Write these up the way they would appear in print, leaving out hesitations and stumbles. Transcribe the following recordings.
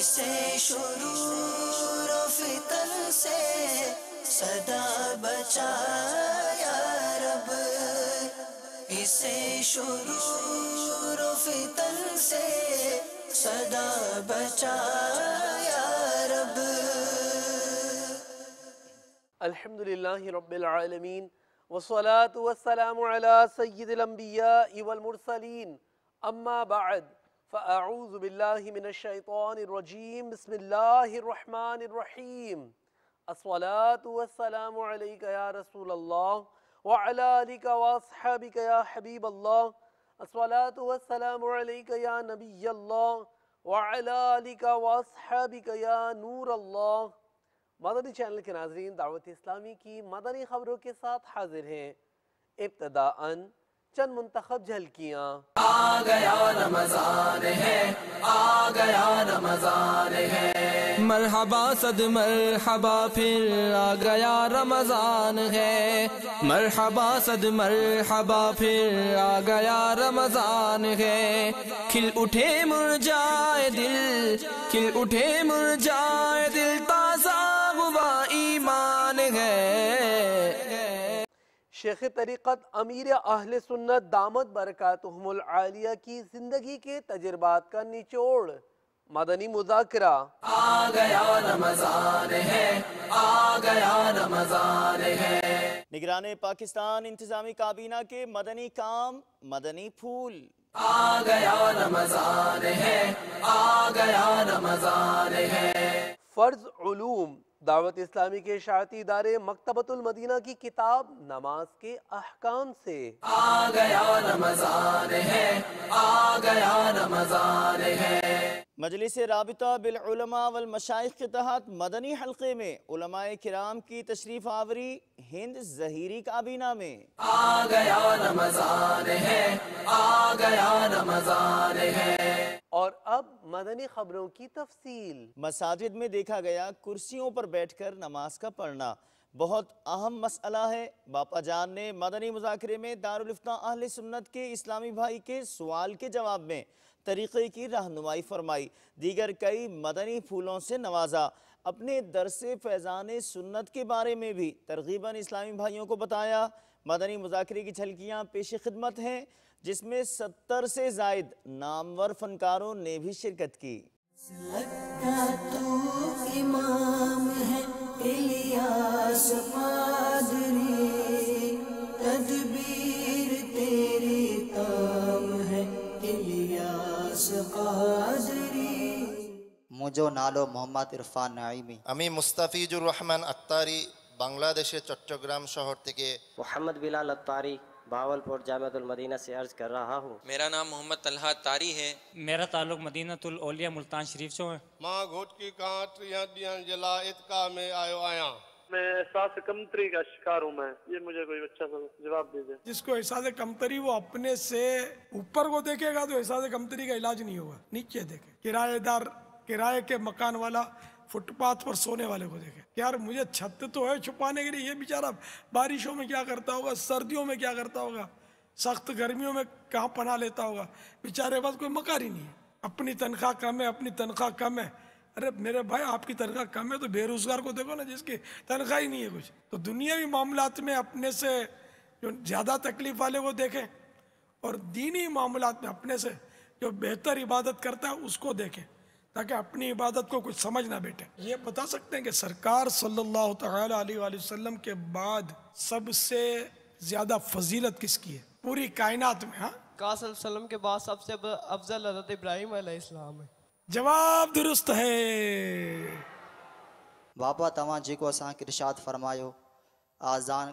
اسے شرور و فتن سے صدا بچا یا رب، اسے شرور و فتن سے صدا بچا یا رب۔ الحمدللہ رب العالمین والصلاة والسلام علی سید الانبیاء والمرسلین، اما بعد فاعوذ باللہ من الشیطان الرجیم، بسم اللہ الرحمن الرحیم۔ الصلاة والسلام علیک یا رسول اللہ وعلی آلک واصحابک یا حبیب اللہ، الصلاة والسلام علیک یا نبی اللہ وعلی آلک واصحابک یا نور اللہ۔ مدنی چینل کے ناظرین، دعوت اسلامی کی مدنی خبروں کے ساتھ حاضر ہیں۔ ابتداءً چند منتخب جھلکیاں۔ آ گیا رمضان ہے، آ گیا رمضان ہے، مرحبا صد مرحبا پھر آ گیا رمضان ہے، مرحبا صد مرحبا پھر آ گیا رمضان ہے، کھل اٹھے مرجائے دل، کھل اٹھے مرجائے دل، تازہ ہوا ایمان ہے۔ شیخ طریقت امیر اہل سنت دامت برکاتہم العالیہ کی زندگی کے تجربات کا نچوڑ، مدنی مذاکرہ۔ آ گیا رمضان ہے، آ گیا رمضان ہے، نگران پاکستان انتظامی کابینہ کے مدنی کام، مدنی پھول۔ آ گیا رمضان ہے، آ گیا رمضان ہے، فرض علوم دعوت اسلامی کے اشاعتی ادارے مکتبۃ المدینہ کی کتاب نماز کے احکام سے۔ آ گیا رمضان ہے، آ گیا رمضان ہے، مجلس رابطہ بالعلماء والمشائخ کے تحت مدنی حلقے میں علماء کرام کی تشریف آوری، ہند ظہیری کابینہ میں۔ آ گیا رمضان ہے، آ گیا رمضان ہے، اور اب مدنی خبروں کی تفصیل۔ مساجد میں دیکھا گیا کرسیوں پر بیٹھ کر نماز کا پڑھنا بہت اہم مسئلہ ہے۔ باپا جان نے مدنی مذاکرے میں دارالفتہ اہل سنت کے اسلامی بھائی کے سوال کے جواب میں طریقے کی رہنمائی فرمائی، دیگر کئی مدنی پھولوں سے نوازا، اپنے درس فیضان سنت کے بارے میں بھی ترغیباً اسلامی بھائیوں کو بتایا۔ مدنی مذاکرے کی جھلکیاں پیش خدمت ہیں، جس میں 70 سے زائد نامور فنکاروں نے بھی شرکت کی۔ لگتا تو امام ہے الیاس قادری، تدبیر تیری تام ہے الیاس قادری۔ مجھو نالو محمد عرفان نعیمی، আমি মুস্তাফিজুর রহমান আত্তারি বাংলাদেশের চট্টগ্রাম শহর থেকে محمد بلال اتاری بھاولپور جامعۃ المدینہ سے عرض کر رہا ہوں۔ میرا نام محمد طلحہ تاری ہے۔ میرا تعلق مدینۃ الاولیاء ملتان شریف سے ہے۔ ماں گھوٹ کی کہاں ٹریاں دیاں جلا اتقاء میں آئے آیاں۔ میں احساس کمتری کا شکار ہوں، میں یہ مجھے کوئی اچھا سا جواب دیجیے۔ جس کو احساس کمتری، وہ اپنے سے اوپر کو دیکھے گا تو احساس کمتری کا علاج نہیں ہوگا، نیچے دیکھے۔ کرایہ دار، کرائے کے مکان والا فٹ پاتھ پر سونے والے کو دیکھے کہ یار مجھے چھت تو ہے چھپانے کے لیے، یہ بیچارہ بارشوں میں کیا کرتا ہوگا، سردیوں میں کیا کرتا ہوگا، سخت گرمیوں میں کہاں پناہ لیتا ہوگا، بیچارے پاس کوئی مکان ہی نہیں ہے، اپنی تنخواہ کم ہے، اپنی تنخواہ کم ہے۔ ارے میرے بھائی آپ کی تنخواہ کم ہے تو بے روزگار کو دیکھو نا، جس کی تنخواہ ہی نہیں ہے کچھ۔ تو دنیاوی معاملات میں اپنے سے جو زیادہ تکلیف والے کو دیکھیں، اور دینی معاملات میں اپنے سے جو بہتر عبادت کرتا ہے اس کو دیکھیں، تاکہ اپنی عبادت کو کچھ سمجھ نہ بیٹھے۔ یہ بتا سکتے ہیں کہ سرکار صلی اللہ تعالی علیہ وآلہ وسلم کے بعد سب سے زیادہ فضیلت کس کی ہے پوری کائنات میں؟ ہاں، کا صلی اللہ علیہ وسلم کے بعد سب سے افضل حضرت ابراہیم علیہ السلام ہے۔ جواب درست ہے۔ بابا تواں جیکو اساں کے ارشاد فرمایو، آزان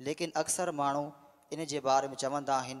لیکن اکثر مانو ان جے بارے میں چوندا آہن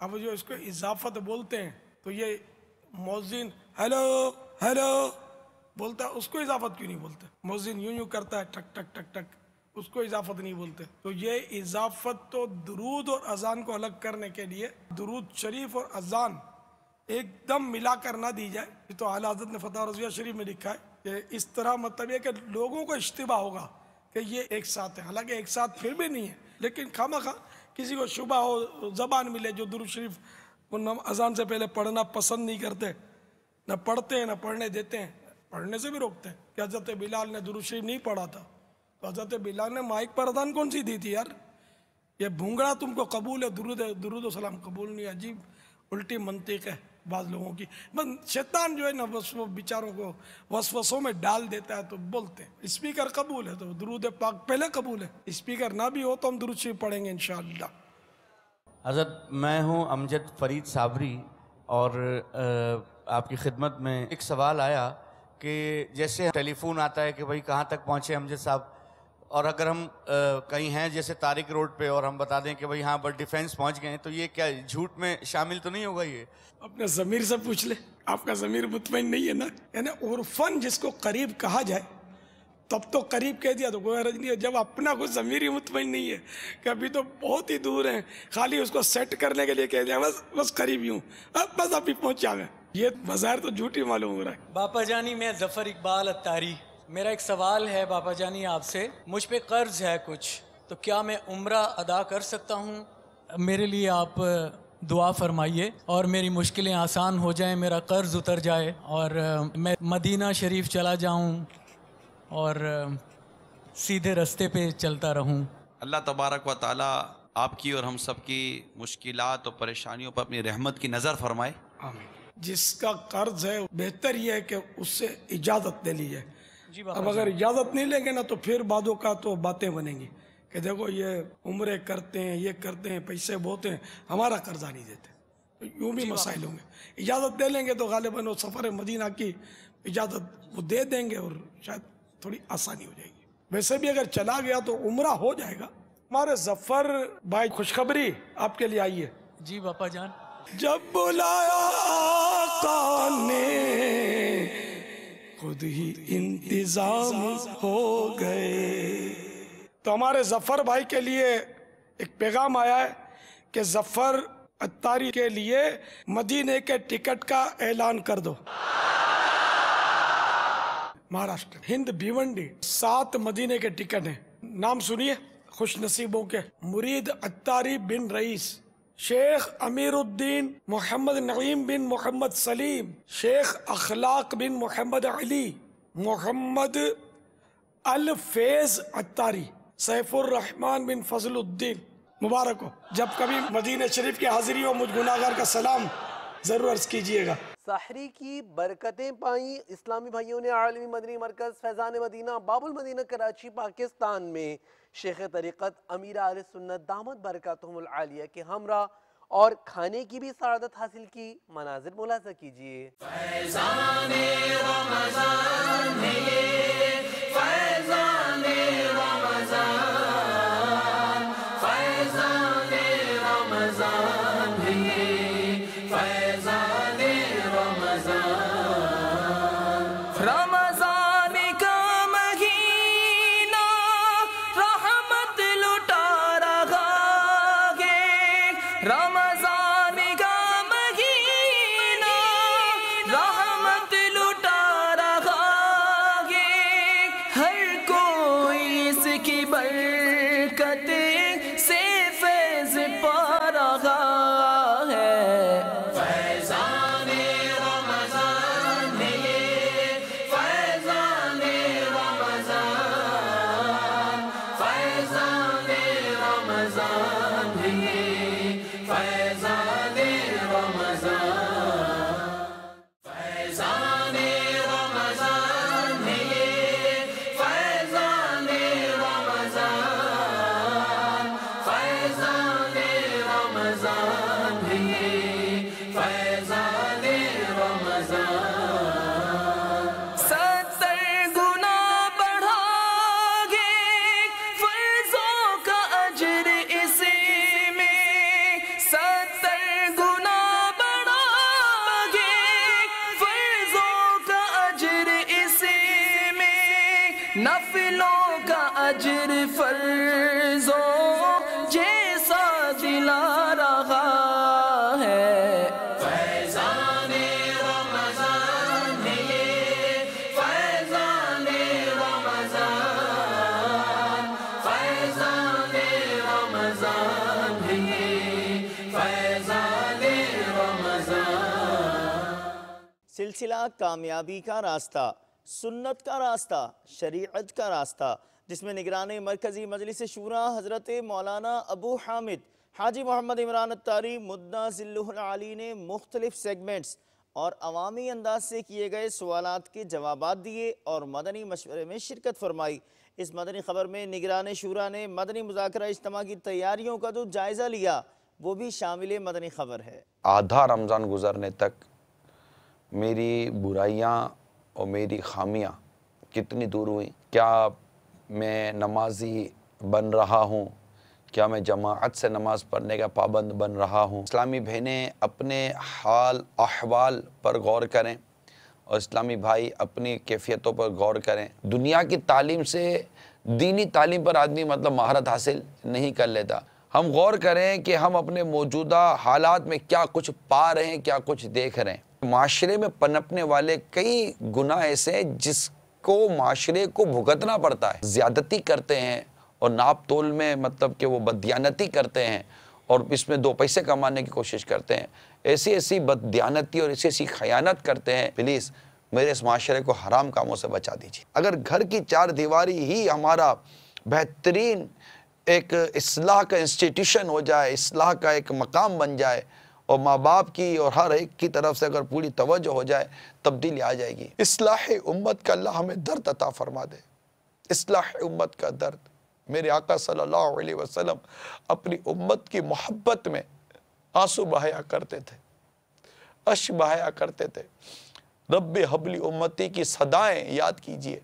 اب جو اس کو اضافت بولتے ہیں تو یہ مؤذن ہیلو ہیلو بولتا ہے، اس کو اضافت کیوں نہیں بولتے؟ مؤذن یوں یوں کرتا ہے ٹک ٹک ٹک ٹک، اس کو اضافت نہیں بولتے۔ تو یہ اضافت تو درود اور اذان کو الگ کرنے کے لیے، درود شریف اور اذان ایک دم ملا کر نہ دی جائے۔ یہ تو اعلیٰ حضرت نے فتح رضویہ شریف میں لکھا ہے کہ اس طرح مطلب یہ کہ لوگوں کو اشتباہ ہوگا کہ یہ ایک ساتھ ہے، حالانکہ ایک ساتھ پھر بھی نہیں ہے، لیکن خواہ کسی کو شبہ ہو، زبان ملے جو درود شریف اذان سے پہلے پڑھنا پسند نہیں کرتے، نہ پڑھتے ہیں نہ پڑھنے دیتے ہیں، پڑھنے سے بھی روکتے ہیں کہ حضرت بلال نے درود شریف نہیں پڑھا تھا، تو حضرت بلال نے مائک پر اذان کون سی دی تھی یار؟ یہ بھونگڑا تم کو قبول ہے، درود و سلام قبول نہیں، عجیب الٹی منطق ہے بعض لوگوں کی. بس شیطان جو ہے نا بیچاروں کو وسوسوں میں ڈال دیتا ہے تو بولتے ہیں. اسپیکر قبول ہے تو درود پاک پہلے قبول ہے، اسپیکر نہ بھی ہو تو ہم درود شریف پڑھیں گے انشاءاللہ. حضرت میں ہوں امجد فرید صابری اور آپ کی خدمت میں ایک سوال آیا کہ جیسے ٹیلی فون آتا ہے کہ بھائی کہاں تک پہنچے امجد صاحب، اور اگر ہم کہیں ہیں جیسے طارق روڈ پہ اور ہم بتا دیں کہ بھائی ہاں بٹ ڈیفینس پہنچ گئے ہیں، تو یہ کیا جھوٹ میں شامل تو نہیں ہوگا؟ یہ اپنے ضمیر سے پوچھ لے، آپ کا ضمیر مطمئن نہیں ہے نا. یعنی عرفاً جس کو قریب کہا جائے تب تو قریب کہہ دیا تو کوئی حرج نہیں ہے، جب اپنا کوئی ضمیر ہی مطمئن نہیں ہے کہ ابھی تو بہت ہی دور ہیں، خالی اس کو سیٹ کرنے کے لیے کہہ دیا بس قریب ہی ہوں، بس ابھی پہنچا گئے، یہ بظاہر تو جھوٹ ہی معلوم ہو رہا ہے. باپا جانی میں ظفر اقبال اتاری، میرا ایک سوال ہے باپا جانی آپ سے. مجھ پہ قرض ہے کچھ، تو کیا میں عمرہ ادا کر سکتا ہوں؟ میرے لیے آپ دعا فرمائیے اور میری مشکلیں آسان ہو جائیں، میرا قرض اتر جائے اور میں مدینہ شریف چلا جاؤں اور سیدھے رستے پہ چلتا رہوں. اللہ تبارک و تعالی آپ کی اور ہم سب کی مشکلات اور پریشانیوں پر اپنی رحمت کی نظر فرمائے. آمین. جس کا قرض ہے بہتر یہ ہے کہ اس سے اجازت لے لیجیے. اب اگر اجازت نہیں لیں گے نا تو پھر بعدوں کا تو باتیں بنیں گی کہ دیکھو یہ عمرے کرتے ہیں، یہ کرتے ہیں، پیسے بہت ہیں، ہمارا قرضہ نہیں دیتے، تو یوں بھی مسائل ہوں گے. اجازت دے لیں گے تو غالباً وہ سفر مدینہ کی اجازت وہ دے دیں گے اور شاید تھوڑی آسانی ہو جائے گی. ویسے بھی اگر چلا گیا تو عمرہ ہو جائے گا. ہمارے ظفر بھائی خوشخبری آپ کے لیے آئی ہے. جی باپا جان. جب بلایا آقا نے خود ہی انتظام ہو گئے. تو ہمارے ظفر بھائی کے لیے ایک پیغام آیا ہے کہ ظفر اتاری کے لیے مدینے کے ٹکٹ کا اعلان کر دو. مہاراشٹر ہند بھیونڈی 7 مدینے کے ٹکٹ ہیں. نام سنیے خوش نصیبوں کے: مرید اتاری بن رئیس، شیخ امیر الدین محمد نعیم بن محمد سلیم، شیخ اخلاق بن محمد علی، محمد الفیض اتاری، سیف الرحمن بن فضل الدین. مبارک ہو. جب کبھی مدینہ شریف کی حاضری ہو مجھ گناہگار کا سلام ضرور عرض کیجئے گا. سحری کی برکتیں پائیں اسلامی بھائیوں نے عالمی مدنی مرکز فیضان مدینہ باب المدینہ کراچی پاکستان میں شیخ طریقت امیر اہل سنت دامت برکاتہم العالیہ کے ہمراہ اور کھانے کی بھی سعادت حاصل کی مناظر ملاحظہ کیجئے. فیضان رمضان ہے یہ، فیضان رمضان، فیضان رمضان ہے یہ، فیضان رمضان. رمضان کا مہینہ رحمت لٹا رہا ہے، رمضان کا مہینہ رحمت لٹا رہا ہے، ہر کوئی اس کی برکت سے فیض پا رہا ہے. فیضان رمضان ہے یہ، فیضان رمضان، فیضان رمضان ہے یہ، فیضان رمضان، فیضان رمضان ہے یہ، فیضان رمضان، فیضان رمضان ہے یہ، فیضان رمضان. 70 گنا بڑھا گے فرضوں کا اجر اسی میں، 70 گنا بڑھا گے فرضوں کا اجر اسی میں، نفلوں کا اجر فرضوں جیسا دلا رہا ہے. فیضان رمضان ہے یہ، فیضان رمضان، سلسلہ کامیابی کا راستہ، سنت کا راستہ، شریعت کا راستہ، جس میں نگران مرکزی مجلس شورا حضرت مولانا ابو حامد حاجی محمد عمران الطاری مدہ ذلہ العالی نے مختلف سیگمنٹس اور عوامی انداز سے کیے گئے سوالات کے جوابات دیے اور مدنی مشورے میں شرکت فرمائی۔ اس مدنی خبر میں نگران شورا نے مدنی مذاکرہ اجتماع کی تیاریوں کا جو جائزہ لیا وہ بھی شامل مدنی خبر ہے۔ آدھا رمضان گزرنے تک میری برائیاں اور میری خامیاں کتنی دور ہوئیں؟ کیا میں نمازی بن رہا ہوں؟ کیا میں جماعت سے نماز پڑھنے کا پابند بن رہا ہوں؟ اسلامی بہنیں اپنے حال احوال پر غور کریں اور اسلامی بھائی اپنی کیفیتوں پر غور کریں۔ دنیا کی تعلیم سے دینی تعلیم پر آدمی مہارت حاصل نہیں کر لیتا۔ ہم غور کریں کہ ہم اپنے موجودہ حالات میں کیا کچھ پا رہے ہیں، کیا کچھ دیکھ رہے ہیں۔ معاشرے میں پنپنے والے کئی گناہ ایسے ہیں جس کو معاشرے کو بھگتنا پڑتا ہے۔ زیادتی کرتے ہیں اور ناپ تول میں کہ وہ بددیانتی کرتے ہیں اور اس میں دو پیسے کمانے کی کوشش کرتے ہیں۔ ایسی بددیانتی اور ایسی خیانت کرتے ہیں۔ پلیز میرے اس معاشرے کو حرام کاموں سے بچا دیجیے۔ اگر گھر کی چار دیواری ہی ہمارا بہترین ایک اصلاح کا انسٹیٹیوشن ہو جائے، اصلاح کا ایک مقام بن جائے اور ماں باپ کی اور ہر ایک کی طرف سے اگر پوری توجہ ہو جائے، تبدیلی آ جائے گی۔ اصلاح امت کا اللہ ہمیں درد عطا فرما دے۔ اصلاح امت کا درد، میرے آقا صلی اللہ علیہ وسلم اپنی امت کی محبت میں آنسو بہایا کرتے تھے، اشک بہایا کرتے تھے۔ رب حبلی امتی کی صدائیں یاد کیجئے،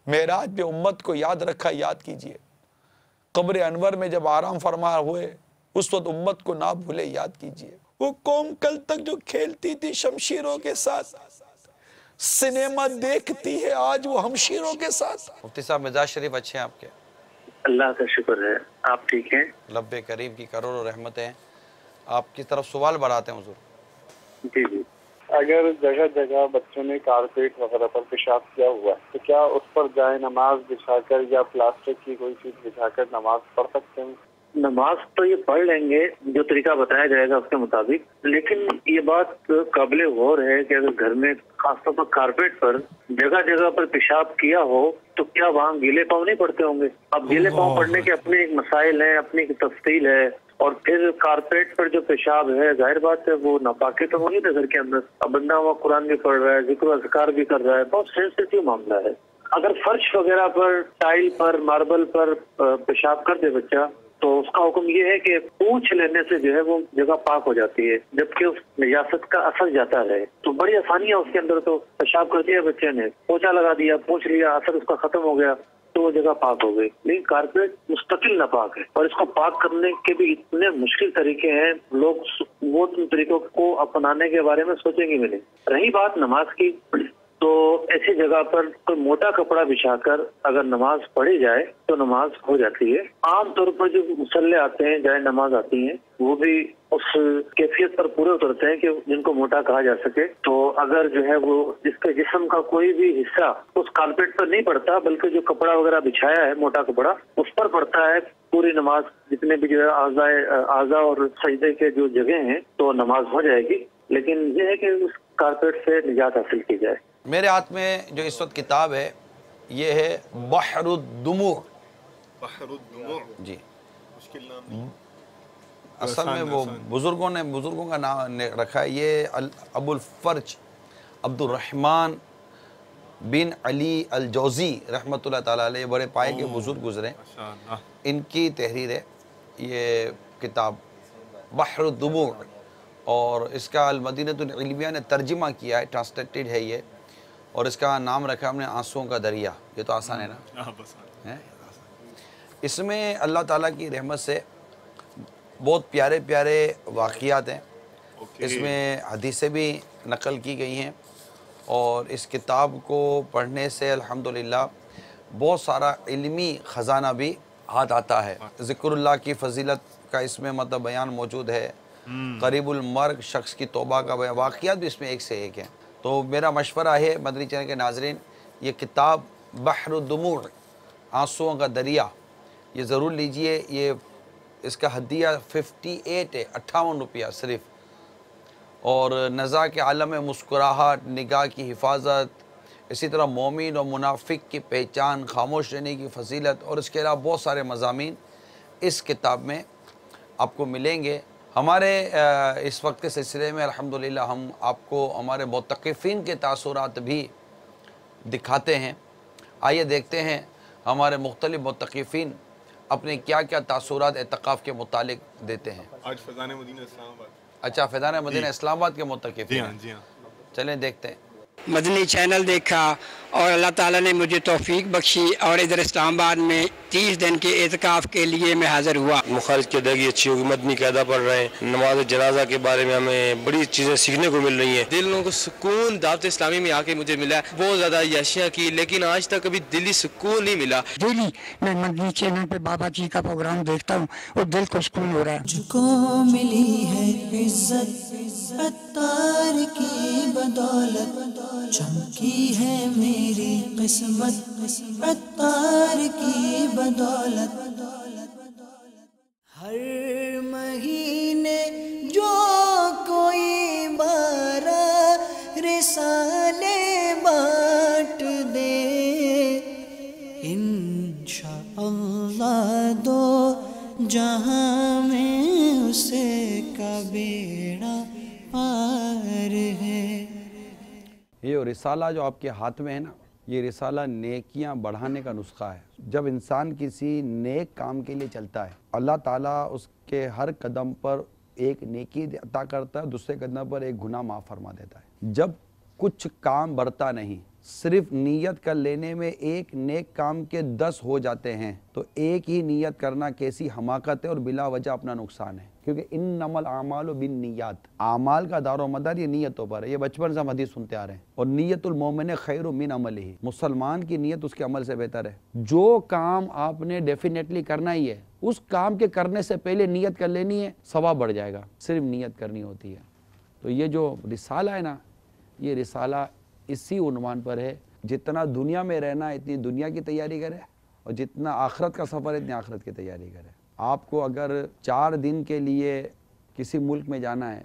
معراج میں امت کو یاد رکھا، یاد کیجئے۔ قبر انور میں جب آرام فرما ہوئے اس وقت امت کو نہ بھولے، یاد کیجئے۔ وہ قوم کل تک جو کھیلتی تھی شمشیروں کے ساتھ، سنیما دیکھتی ہے آج وہ ہمشیروں کے ساتھ۔ مفتی صاحب مزاج شریف اچھے ہیں آپ کے؟ اللہ کا شکر ہے، آپ ٹھیک ہیں؟ رب کریم کی کروڑوں رحمتیں ہیں۔ آپ کی طرف سوال بڑھاتے ہیں حضور۔ جی اگر جگہ جگہ بچوں نے کارپیٹ وغیرہ پر پیشاب کیا ہوا ہے تو کیا اس پر جائے نماز بچھا کر یا پلاسٹک کی کوئی چیز بچھا کر نماز پڑھ سکتے ہیں؟ نماز تو یہ پڑھ لیں گے جو طریقہ بتایا جائے گا اس کے مطابق، لیکن یہ بات قابل غور ہے کہ اگر گھر میں خاص طور پر کارپیٹ پر جگہ جگہ پر پیشاب کیا ہو تو کیا وہاں گیلے پاؤں نہیں پڑتے ہوں گے؟ اب گیلے پاؤں پڑنے کے اپنے ایک مسائل ہیں، اپنی ایک تفصیل ہے، اور پھر کارپیٹ پر جو پیشاب ہے ظاہر بات ہے وہ ناپاکی تو ہوگی نا گھر کے اندر۔ اب بندہ وہاں قرآن بھی پڑھ رہا ہے، ذکر و اذکار بھی کر رہا ہے، بہت سینسٹیو معاملہ ہے۔ اگر فرش وغیرہ پر، ٹائل پر، ماربل پر پیشاب کر دے بچہ تو اس کا حکم یہ ہے کہ پوچھ لینے سے جو ہے وہ جگہ پاک ہو جاتی ہے، جبکہ اس نجاست کا اثر جاتا ہے۔ تو بڑی آسانی ہے اس کے اندر، تو پیشاب کر دیا بچے نے، پوچھا لگا دیا، پوچھ لیا، اثر اس کا ختم ہو گیا تو وہ جگہ پاک ہو گئی۔ لیکن کارپیٹ مستقل ناپاک ہے اور اس کو پاک کرنے کے بھی اتنے مشکل طریقے ہیں، لوگ وہ طریقوں کو اپنانے کے بارے میں سوچیں گے بھی نہیں۔ رہی بات نماز کی، تو ایسی جگہ پر کوئی موٹا کپڑا بچھا کر اگر نماز پڑھی جائے تو نماز ہو جاتی ہے۔ عام طور پر جو مصلے آتے ہیں، جائے نماز آتی ہیں، وہ بھی اس کیفیت پر پورے اترتے ہیں کہ جن کو موٹا کہا جا سکے۔ تو اگر جو ہے وہ اس کے جسم کا کوئی بھی حصہ اس کارپیٹ پر نہیں پڑتا بلکہ جو کپڑا وغیرہ بچھایا ہے موٹا کپڑا اس پر پڑتا ہے، پوری نماز جتنے بھی جو ہے اعضاء اور سجدے کے جو جگہ ہیں تو نماز ہو جائے گی، لیکن یہ ہے کہ اس کارپیٹ سے نجات حاصل کی جائے۔ میرے ہاتھ میں جو اس وقت کتاب ہے یہ ہے بحر الدموع۔ بحر الدموع جی، مشکل نام نہیں، اصل میں وہ بزرگوں کا نام رکھا ہے۔ یہ ابو الفرج عبد الرحمن بن علی الجوزی رحمۃ اللہ تعالیٰ علیہ، بڑے پائے کے بزرگ گزرے، ان کی تحریر ہے یہ کتاب بحر الدموع، اور اس کا المدینۃ العلمیہ نے ترجمہ کیا ہے، ٹرانسلیٹڈ ہے یہ، اور اس کا نام رکھا ہم نے آنسوؤں کا دریا۔ یہ تو آسان ہے نا؟ اس میں اللہ تعالیٰ کی رحمت سے بہت پیارے پیارے واقعات ہیں، اس میں حدیثیں بھی نقل کی گئی ہیں، اور اس کتاب کو پڑھنے سے الحمدللہ بہت سارا علمی خزانہ بھی ہاتھ آتا ہے۔ ذکر اللہ کی فضیلت کا اس میں بیان موجود ہے، قریب المرگ شخص کی توبہ کا واقعات بھی اس میں ایک سے ایک ہیں۔ تو میرا مشورہ ہے مدنی چینل کے ناظرین، یہ کتاب بحر الدموع آنسوؤں کا دریا یہ ضرور لیجئے۔ یہ اس کا ہدیہ 58 ہے، 58 روپیہ صرف، اور نزا کے عالم میں مسکراہٹ، نگاہ کی حفاظت، اسی طرح مومن اور منافق کی پہچان، خاموش رہنے کی فضیلت، اور اس کے علاوہ بہت سارے مضامین اس کتاب میں آپ کو ملیں گے۔ ہمارے اس وقت کے سلسلے میں الحمدللہ ہم آپ کو ہمارے معتکفین کے تاثرات بھی دکھاتے ہیں۔ آئیے دیکھتے ہیں ہمارے مختلف معتکفین اپنے کیا کیا تاثرات اعتکاف کے متعلق دیتے ہیں۔ آج فیضان مدینہ اسلام آباد۔ اچھا، فیضان مدینہ اسلام آباد کے معتکفین؟ جی ہاں، جی ہاں۔ چلیں دیکھتے ہیں۔ مدنی چینل دیکھا اور اللہ تعالیٰ نے مجھے توفیق بخشی اور ادھر اسلام آباد میں 30 دن کے اعتکاف کے لیے میں حاضر ہوا۔ مخارج کی ادائیگی اچھی ہوگی، مدنی قاعدہ پڑھ رہے ہیں، نماز جنازہ کے بارے میں ہمیں بڑی چیزیں سیکھنے کو مل رہی ہیں۔ دلوں کو سکون دعوت اسلامی میں آ کے مجھے ملا ہے، بہت زیادہ عیاشیاں کی لیکن آج تک کبھی دلی سکون نہیں ملا۔ ڈیلی میں مدنی چینل پہ بابا جی کا پروگرام دیکھتا ہوں اور دل کو سکون ہو رہا ہے۔ مجھ کو ملی ہے عزت عطار کی بدولت، چمکی ہے میری قسمت عطار کی بدولت۔ ہر مہینے جو کوئی 12 رسالے بانٹ دے، انشاءاللہ دو جہاں میں اسے کا بیڑا پار ہے۔ یہ رسالہ جو آپ کے ہاتھ میں ہے نا، یہ رسالہ نیکیاں بڑھانے کا نسخہ ہے۔ جب انسان کسی نیک کام کے لیے چلتا ہے، اللہ تعالیٰ اس کے ہر قدم پر ایک نیکی عطا کرتا ہے، دوسرے قدم پر ایک گناہ معاف فرما دیتا ہے۔ جب کچھ کام بڑھتا نہیں، صرف نیت کر لینے میں ایک نیک کام کے 10 ہو جاتے ہیں، تو ایک ہی نیت کرنا کیسی حماقت ہے اور بلا وجہ اپنا نقصان ہے، کیونکہ انما الاعمال بالنیات، اعمال کا دار و مدار یہ نیتوں پر ہے۔ یہ بچپن سے ہم حدیث سنتے آ رہے ہیں، اور نیت المومن خیر من عملہ، مسلمان کی نیت اس کے عمل سے بہتر ہے۔ جو کام آپ نے ڈیفینیٹلی کرنا ہی ہے، اس کام کے کرنے سے پہلے نیت کر لینی ہے، ثواب بڑھ جائے گا، صرف نیت کرنی ہوتی ہے۔ تو یہ جو رسالہ ہے نا، یہ رسالہ اسی عنوان پر ہے، جتنا دنیا میں رہنا ہے اتنی دنیا کی تیاری کرے، اور جتنا آخرت کا سفر ہے اتنی آخرت کی تیاری کرے۔ آپ کو اگر 4 دن کے لیے کسی ملک میں جانا ہے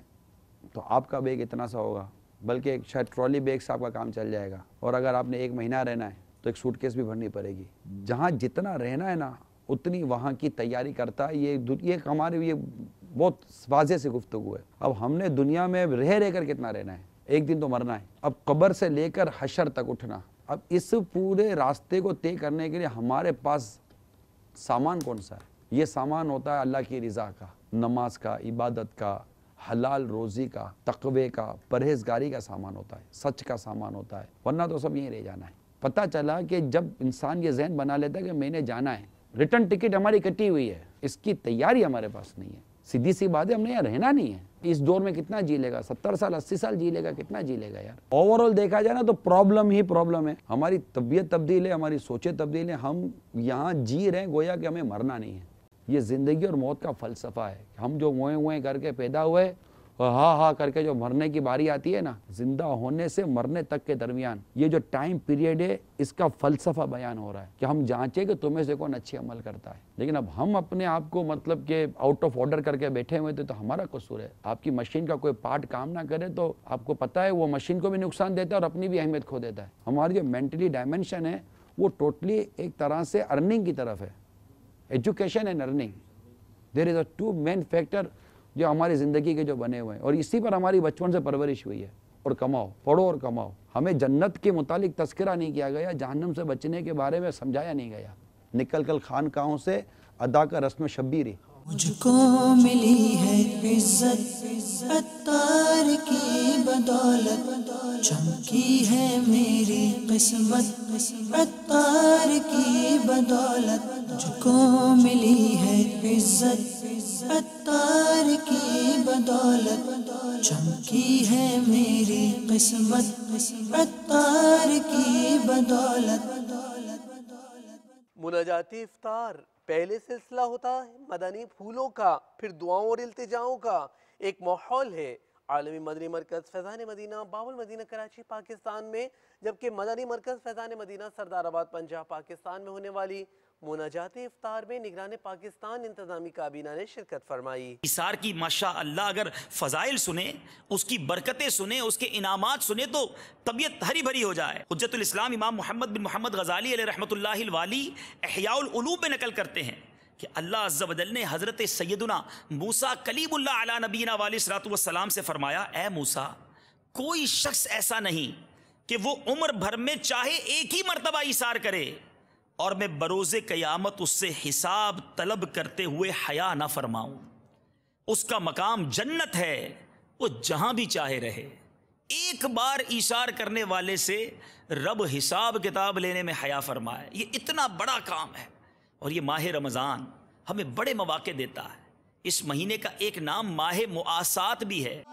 تو آپ کا بیگ اتنا سا ہوگا، بلکہ شاید ٹرالی بیگ سے آپ کا کام چل جائے گا، اور اگر آپ نے 1 مہینہ رہنا ہے تو ایک سوٹ کیس بھی بھرنی پڑے گی۔ جہاں جتنا رہنا ہے نا اتنی وہاں کی تیاری کرتا ہے۔ یہ ہمارے یہ بہت واضح سے گفتگو ہے۔ اب ہم نے دنیا میں رہ کر کتنا رہنا ہے، ایک دن تو مرنا ہے۔ اب قبر سے لے کر حشر تک اٹھنا، اب اس پورے راستے کو طے کرنے کے لیے ہمارے پاس سامان کون سا ہے؟ یہ سامان ہوتا ہے اللہ کی رضا کا، نماز کا، عبادت کا، حلال روزی کا، تقوی کا، پرہیزگاری کا سامان ہوتا ہے، سچ کا سامان ہوتا ہے، ورنہ تو سب یہیں رہ جانا ہے۔ پتہ چلا کہ جب انسان یہ ذہن بنا لیتا ہے کہ میں نے جانا ہے، ریٹرن ٹکٹ ہماری کٹی ہوئی ہے، اس کی تیاری ہمارے پاس نہیں ہے، سیدھی سی بات ہے، ہم نے یہاں رہنا نہیں ہے۔ اس دور میں کتنا جی لے گا؟ 70 سال 80 سال جی لے گا، کتنا جی لے گا یار؟ اوورآل دیکھا جائے نا تو پرابلم ہی پرابلم ہے۔ ہماری طبیعت تبدیل ہے، ہماری سوچیں تبدیل ہیں، ہم یہاں جی رہے ہیں گویا کہ ہمیں مرنا نہیں ہے۔ یہ زندگی اور موت کا فلسفہ ہے۔ ہم جو موئیں کر کے پیدا ہوئے اور ہاں کر کے جو مرنے کی باری آتی ہے نا، زندہ ہونے سے مرنے تک کے درمیان یہ جو ٹائم پیریڈ ہے، اس کا فلسفہ بیان ہو رہا ہے کہ ہم جانچیں کہ تمہیں سے کون اچھے عمل کرتا ہے۔ لیکن اب ہم اپنے آپ کو مطلب کہ آؤٹ آف آرڈر کر کے بیٹھے ہوئے تھے، تو ہمارا قصور ہے۔ آپ کی مشین کا کوئی پارٹ کام نہ کرے تو آپ کو پتہ ہے وہ مشین کو بھی نقصان دیتا ہے اور اپنی بھی اہمیت کھو دیتا ہے۔ ہماری جو مینٹلی ڈائمنشن ہے وہ ٹوٹلی ایک طرح سے ارننگ کی طرف ہے، education and earning. There is a 2 main factor جو ہماری زندگی کے جو بنے ہوئے ہیں، اور اسی پر ہماری بچپن سے پرورش ہوئی ہے۔ اور کماؤ، پڑھو اور کماؤ۔ ہمیں جنت کے متعلق تذکرہ نہیں کیا گیا، جہنم سے بچنے کے بارے میں سمجھایا نہیں گیا۔ نکل کر خانقاہوں سے ادا کا رسم شبیری۔ مجھ کو ملی ہے عزت عطار کی بدولت، چمکی ہے میری قسمت عطار کی بدولت۔ مجھ کو ملی ہے عزت عطار کی بدولت، چمکی ہے میری قسمت عطار کی بدولت۔ مناجاتی افطار پہلے سلسلہ ہوتا ہے مدنی پھولوں کا، پھر دعاؤں اور التجاؤں کا ایک ماحول ہے عالمی مدنی مرکز فیضان مدینہ باول مدینہ کراچی پاکستان میں، جبکہ مدنی مرکز فیضان مدینہ سردار آباد پنجاب پاکستان میں ہونے والی مناجات افطار میں نگران پاکستان انتظامی کابینہ نے شرکت فرمائی۔ ایثار کی ماشاء اللہ اگر فضائل سنیں، اس کی برکتیں سنیں، اس کے انعامات سنیں تو طبیعت ہری بھری ہو جائے۔ حجت الاسلام امام محمد بن محمد غزالی علیہ رحمۃ اللہ الوالی احیاء العلوم میں نقل کرتے ہیں کہ اللہ عز و جل نے حضرت سیدنا موسیٰ کلیم اللہ علی نبینا علیہ الصلوۃ والسلام سے فرمایا، اے موسیٰ، کوئی شخص ایسا نہیں کہ وہ عمر بھر میں چاہے ایک ہی مرتبہ ایثار کرے اور میں بروز قیامت اس سے حساب طلب کرتے ہوئے حیا نہ فرماؤں۔ اس کا مقام جنت ہے، وہ جہاں بھی چاہے رہے۔ ایک بار ایثار کرنے والے سے رب حساب کتاب لینے میں حیا فرمائے۔ یہ اتنا بڑا کام ہے، اور یہ ماہ رمضان ہمیں بڑے مواقع دیتا ہے۔ اس مہینے کا ایک نام ماہ مواسات بھی ہے۔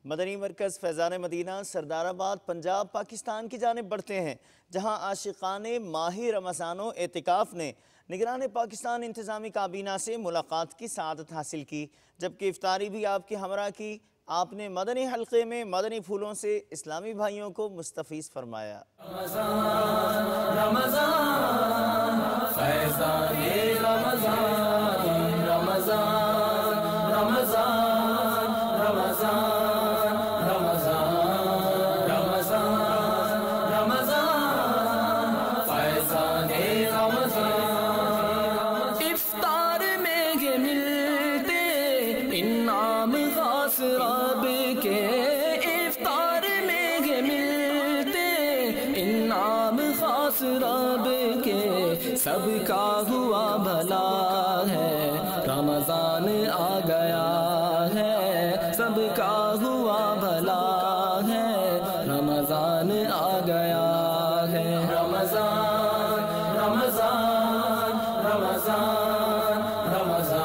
مدنی مرکز فیضان مدینہ سردار آباد پنجاب پاکستان کی جانب بڑھتے ہیں، جہاں عاشقان ماہ رمضان و اعتکاف نے نگران پاکستان انتظامی کابینہ سے ملاقات کی سعادت حاصل کی، جبکہ افطاری بھی آپ کے ہمراہ کی۔ آپ نے مدنی حلقے میں مدنی پھولوں سے اسلامی بھائیوں کو مستفیض فرمایا۔ رمضان رمضان فیضان رمضان رمضان رمضان رمضان رمضان رمضان رمضان فیضان رمضان۔ افطار میں یہ ملتے انعام خاص رب کے، افطار میں یہ ملتے انعام خاص رب کے، سب کا ہوا بھلا ہے رمضان آ گیا ہے، سب کا ہوا بھلا ہے رمضان آ گیا ہے۔ رمضان رمضان رمضان رمضان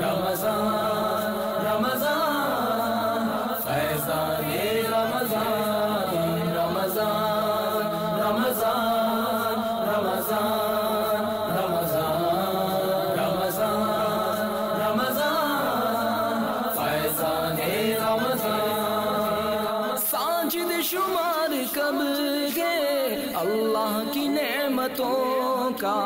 رمضان رمضان فیضان رمضان رمضان رمضان رمضان رمضان رمضان رمضان فیضان رمضان۔ ساجد شمار کب گئے اللہ کی نعمتوں کا،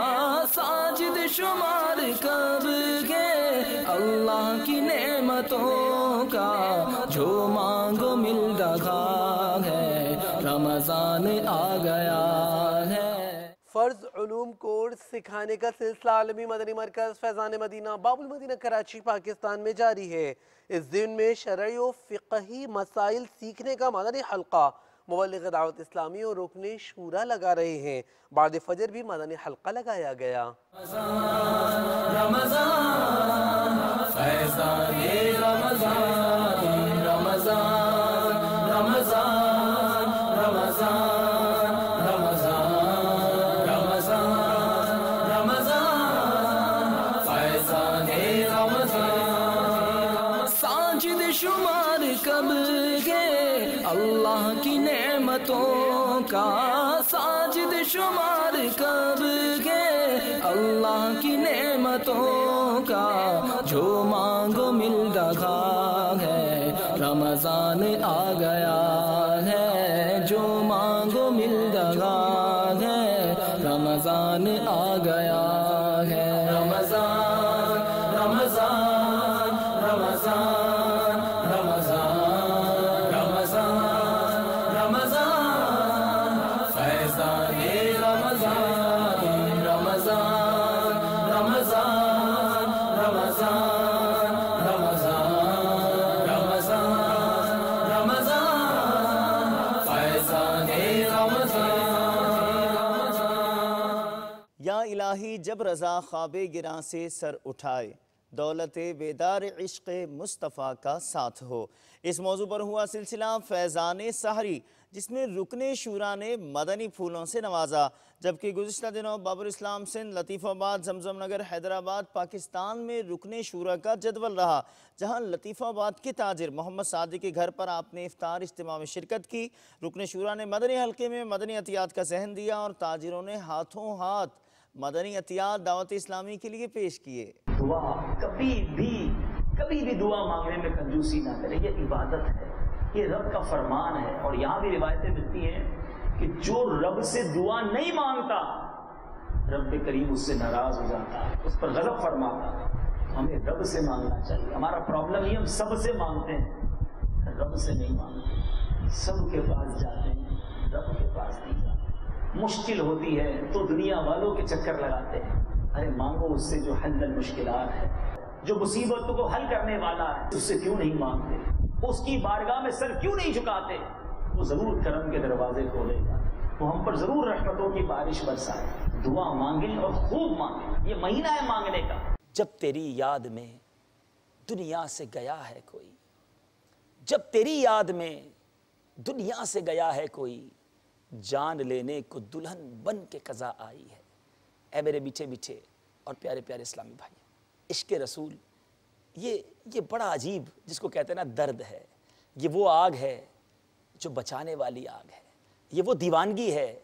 ساجد شمار کب گئے اللہ کی نعمتوں کا، جو مانگو مل رہا ہے رمضان آ گیا ہے۔ فرض علوم کورس سکھانے کا سلسلہ عالمی مدنی مرکز فیضان مدینہ باب المدینہ کراچی پاکستان میں جاری ہے۔ اس دن میں شرعی و فقہی مسائل سیکھنے کا مدنی حلقہ مبلغ دعوت اسلامی اور رکن شورا لگا رہے ہیں۔ بعد فجر بھی مدنی حلقہ لگایا گیا۔ رمضان فیضان رمضان رمضان رمضان رمضان رمضان رمضان رمضان فیضان رمضان۔ ساجد شمار کب گئے اللہ کی نعمتوں کا، ساجد شمار کب گئے اللہ کی نعمتوں کا، جو مانگو مل رہا ہے رمضان آ گیا ہے، جو مانگو مل رہا ہے رمضان آ گیا ہے۔ رمضان رمضان یا الہی جب رضا خواب گراں سے سر اٹھائے، دولت بیدار عشق مصطفیٰ کا ساتھ ہو۔ اس موضوع پر ہوا سلسلہ فیضان سحری، جس میں رکن شورا نے مدنی پھولوں سے نوازا، جبکہ گزشتہ دنوں باب الاسلام سندھ، لطیف آباد، زمزم نگر، حیدرآباد، پاکستان میں رکن شورا کا جدول رہا، جہاں لطیف آباد کے تاجر محمد صادق کے گھر پر آپ نے افطار اجتماع میں شرکت کی۔ رکن شورا نے مدنی حلقے میں مدنی عطیات کا ذہن دیا اور تاجروں نے ہاتھوں ہاتھ مدنی عطیات دعوت اسلامی کے لیے پیش کیے۔ دعا کبھی بھی دعا مانگنے میں کنجوسی نہ کرے، یہ عبادت ہے، یہ رب کا فرمان ہے۔ اور یہاں بھی روایتیں ملتی ہیں کہ جو رب سے دعا نہیں مانگتا، رب کریم اس سے ناراض ہو جاتا، اس پر غضب فرماتا۔ ہمیں رب سے مانگنا چاہیے۔ ہمارا پرابلم یہ ہم سب سے مانگتے ہیں، رب سے نہیں مانگتے، سب کے پاس جاتے ہیں، رب کے پاس نہیں جاتے۔ مشکل ہوتی ہے تو دنیا والوں کے چکر لگاتے ہیں، ارے مانگو اس سے جو حل المشکلات ہے، جو مصیبتوں کو حل کرنے والا ہے، اس سے کیوں نہیں مانگتے؟ اس کی بارگاہ میں سر کیوں نہیں جھکاتے؟ وہ ضرور کرم کے دروازے کھولے گا، وہ ہم پر ضرور رحمتوں کی بارش برسائے۔ دعا مانگیں اور خوب مانگیں، یہ مہینہ ہے مانگنے کا۔ جب تیری یاد میں دنیا سے گیا ہے کوئی، جب تیری یاد میں دنیا سے گیا ہے کوئی، جان لینے کو دلہن بن کے قضا آئی ہے۔ اے میرے میٹھے میٹھے اور پیارے پیارے اسلامی بھائی، عشق رسول یہ بڑا عجیب، جس کو کہتے ہیں نا درد ہے، یہ وہ آگ ہے جو بچانے والی آگ ہے، یہ وہ دیوانگی ہے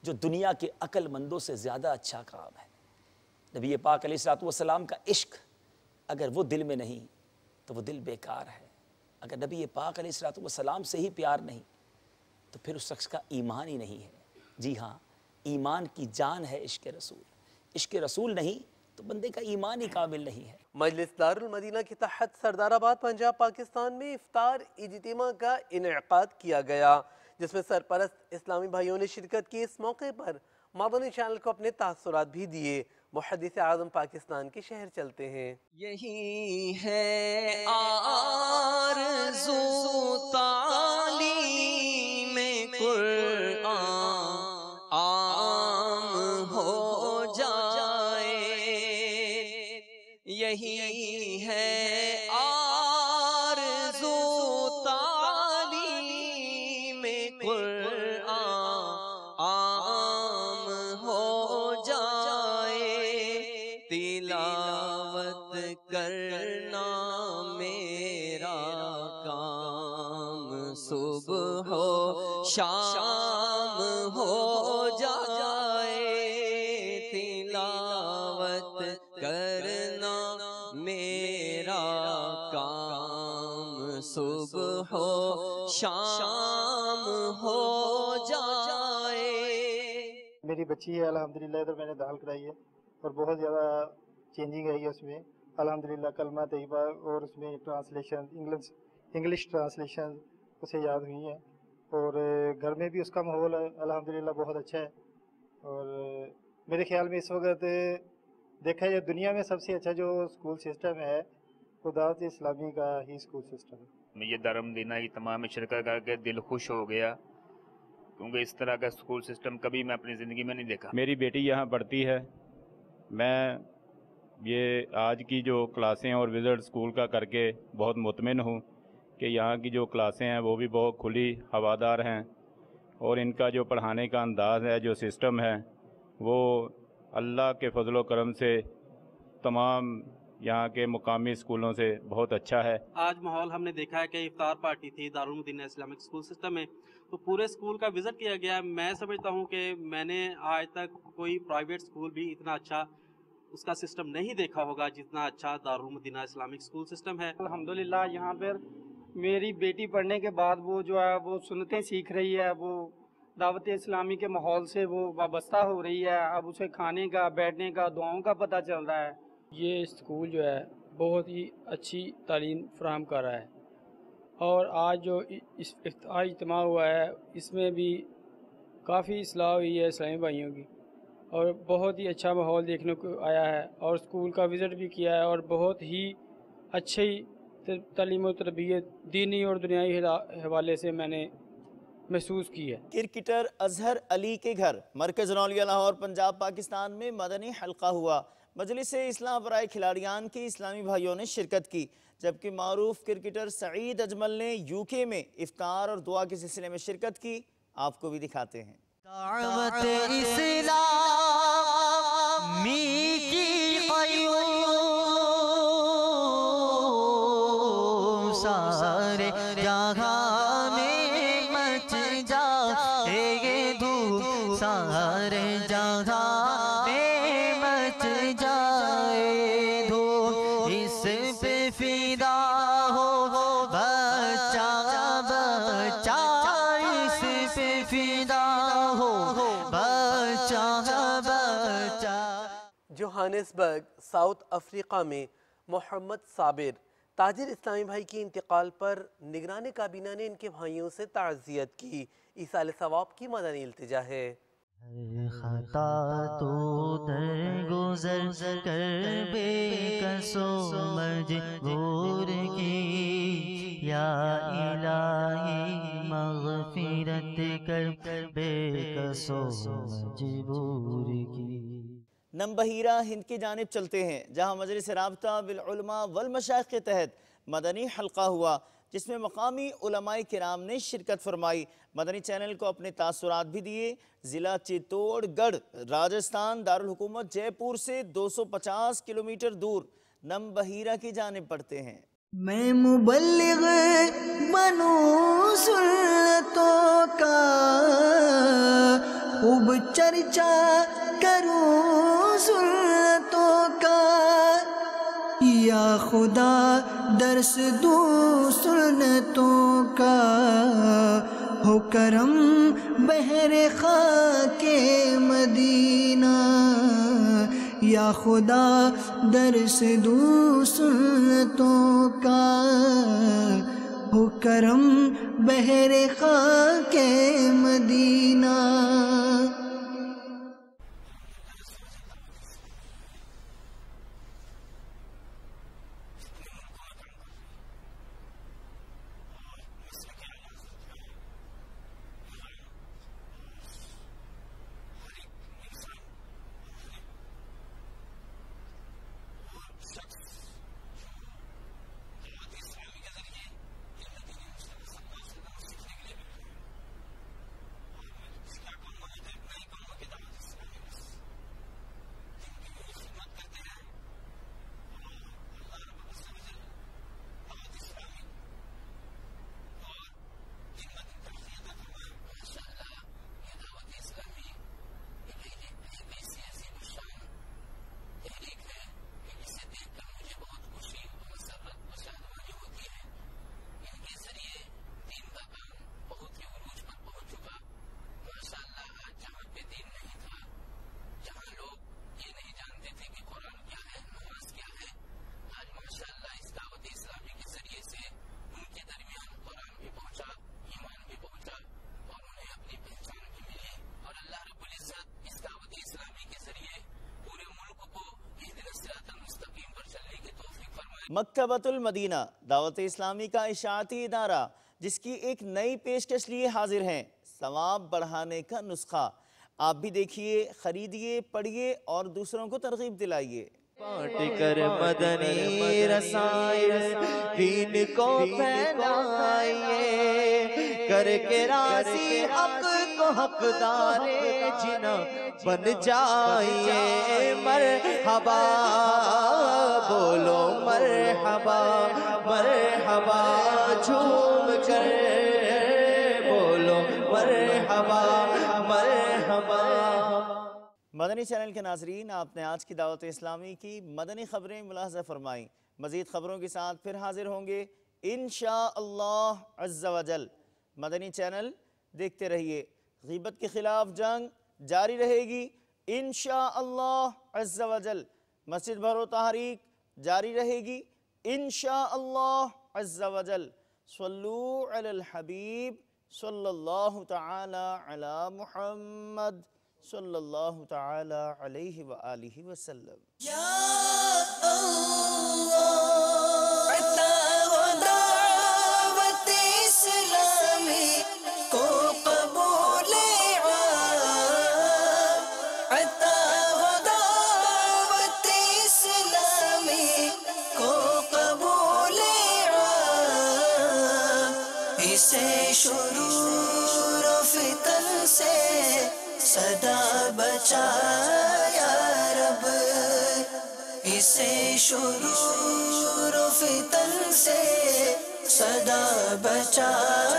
جو دنیا کے عقل مندوں سے زیادہ اچھا کام ہے۔ نبی پاک علیہ السلام کا عشق اگر وہ دل میں نہیں تو وہ دل بیکار ہے۔ اگر نبی پاک علیہ السلام سے ہی پیار نہیں تو پھر اس شخص کا ایمان ہی نہیں ہے۔ جی ہاں، ایمان کی جان ہے عشق رسول، عشق رسول نہیں تو بندے کا ایمان ہی کامل نہیں ہے۔ مجلس دارالمدینہ کے تحت سردار آباد پنجاب پاکستان میں افطار اجتماع کا انعقاد کیا گیا، جس میں سرپرست اسلامی بھائیوں نے شرکت کی۔ اس موقع پر مدنی چینل کو اپنے تاثرات بھی دیے۔ محدث اعظم پاکستان کے شہر چلتے ہیں۔ یہی ہے آرزو تعلیم قرآن عام ہو جائے، یہی ہے آرزو تعلیم قرآن عام ہو جائے، تلاوت کرنا میرا کام صبح ہو شام ہو جائے، تلاوت کرنا میرا کام صبح ہو شام ہو جائے۔ میری بچی ہے الحمدللہ، ادھر میں نے داخل کرائی ہے اور بہت زیادہ چینجنگ آئی ہے اس میں الحمدللہ۔ کلمہ طیبہ اور اس میں ٹرانسلیشن انگلش ٹرانسلیشن اسے یاد ہوئی ہیں، اور گھر میں بھی اس کا ماحول الحمدللہ بہت اچھا ہے۔ اور میرے خیال میں اس وقت دیکھا جائے دنیا میں سب سے اچھا جو اسکول سسٹم ہے وہ دعوت اسلامی کا ہی اسکول سسٹم ہے۔ مجھے دارالمدینہ اجتماع میں شرکت کر کے دل خوش ہو گیا، کیونکہ اس طرح کا اسکول سسٹم کبھی میں اپنی زندگی میں نہیں دیکھا۔ میری بیٹی یہاں پڑھتی ہے، میں یہ آج کی جو کلاسیں اور وزٹ اسکول کا کر کے بہت مطمئن ہوں کہ یہاں کی جو کلاسیں ہیں وہ بھی بہت کھلی ہوادار ہیں، اور ان کا جو پڑھانے کا انداز ہے، جو سسٹم ہے، وہ اللہ کے فضل و کرم سے تمام یہاں کے مقامی اسکولوں سے بہت اچھا ہے۔ آج ماحول ہم نے دیکھا ہے کہ افطار پارٹی تھی دارالمدینہ اسلامک اسکول سسٹم میں، تو پورے اسکول کا وزٹ کیا گیا۔ میں سمجھتا ہوں کہ میں نے آج تک کوئی پرائیویٹ اسکول بھی اتنا اچھا اس کا سسٹم نہیں دیکھا ہوگا جتنا اچھا دارالمدینہ اسلامک اسکول سسٹم ہے۔ الحمدللہ یہاں پر میری بیٹی پڑھنے کے بعد وہ جو ہے وہ سنتیں سیکھ رہی ہے، وہ دعوت اسلامی کے ماحول سے وہ وابستہ ہو رہی ہے، اب اسے کھانے کا، بیٹھنے کا، دعاؤں کا پتہ چل رہا ہے۔ یہ اسکول جو ہے بہت ہی اچھی تعلیم فراہم کر رہا ہے، اور آج جو افتتاحی اجتماع ہوا ہے اس میں بھی کافی اصلاح ہوئی ہے اسلامی بھائیوں کی، اور بہت ہی اچھا ماحول دیکھنے کو آیا ہے، اور اسکول کا وزٹ بھی کیا ہے، اور بہت ہی اچھی تعلیم و تربیت دینی اور دنیائی حوالے سے میں نے محسوس کی ہے۔ کرکٹر اظہر علی کے گھر مرکز نولیہ لاہور پنجاب پاکستان میں مدنی حلقہ ہوا۔ مجلس اصلاح برائے کھلاڑیان کے اسلامی بھائیوں نے شرکت کی، جبکہ معروف کرکٹر سعید اجمل نے UK میں افطار اور دعا کے سلسلے میں شرکت کی۔ آپ کو بھی دکھاتے ہیں۔ دعوت اسلامی کی قیوم سارے جہاں میں مچ جائے یہ دھوم، سارے جہاں میں مچ جائے دھوم، اس پہ فدا ہو بچہ بچہ، اس پہ فدا ہو بچہ بچہ۔ جوہانسبرگ ساؤتھ افریقہ میں محمد صابر تاجر اسلامی بھائی کے انتقال پر نگران کابینہ نے ان کے بھائیوں سے تعزیت کی۔ ایصال ثواب کی مدنی التجا ہے۔ خطا تو در گزر کر بے کسو مجبور کی، یا الہی مغفرت کر بے کسو مجبور کی۔ نمبہیرہ ہند کی جانب چلتے ہیں، جہاں مجلس رابطہ بالعلماء والمشائخ کے تحت مدنی حلقہ ہوا، جس میں مقامی علماء کرام نے شرکت فرمائی۔ مدنی چینل کو اپنے تاثرات بھی دیے۔ ضلع چتوڑ گڑھ راجستھان دارالحکومت جے پور سے 250 کلومیٹر دور نمبہیرہ کی جانب پڑتے ہیں۔ میں مبلغ بنوں سنتوں کا، خوب چرچا کروں سنتوں کا، یا خدا درس دوں سنتوں کا، ہو کرم بحر خاک مدینہ، یا خدا درس دوں سنتوں کا، ہو کرم بحر خاک مدینہ۔ مکتبۃ المدینہ دعوت اسلامی کا اشاعتی ادارہ، جس کی ایک نئی پیشکش لیے حاضر ہیں، ثواب بڑھانے کا نسخہ۔ آپ بھی دیکھیے، خریدیے، پڑھیے اور دوسروں کو ترغیب دلائیے۔ بانٹ کر مدنی رسائل دین کو پھیلائیے، کر کے راضی حق کو حقدار جنا بن جائیے۔ مرحبا بولو مرحبا، مرحبا جھوم کر بولو مرحبا مرحبا۔ مدنی چینل کے ناظرین، آپ نے آج کی دعوت اسلامی کی مدنی خبریں ملاحظہ فرمائیں۔ مزید خبروں کے ساتھ پھر حاضر ہوں گے انشاءاللہ عز و جل۔ مدنی چینل دیکھتے رہیے۔ غیبت کے خلاف جنگ جاری رہے گی انشاءاللہ عز و جل۔ مسجد بھرو تحریک جاری رہے گی انشاءاللہ عز و جل۔ صلو علی الحبیب صلی اللہ تعالی علی محمد صلی اللہ تعالی علیہ وآلہ وسلم۔ یا اللہ عطا و دعوت اسلامی کو بچا یا رب، اسے شرور و فتن سے صدا بچا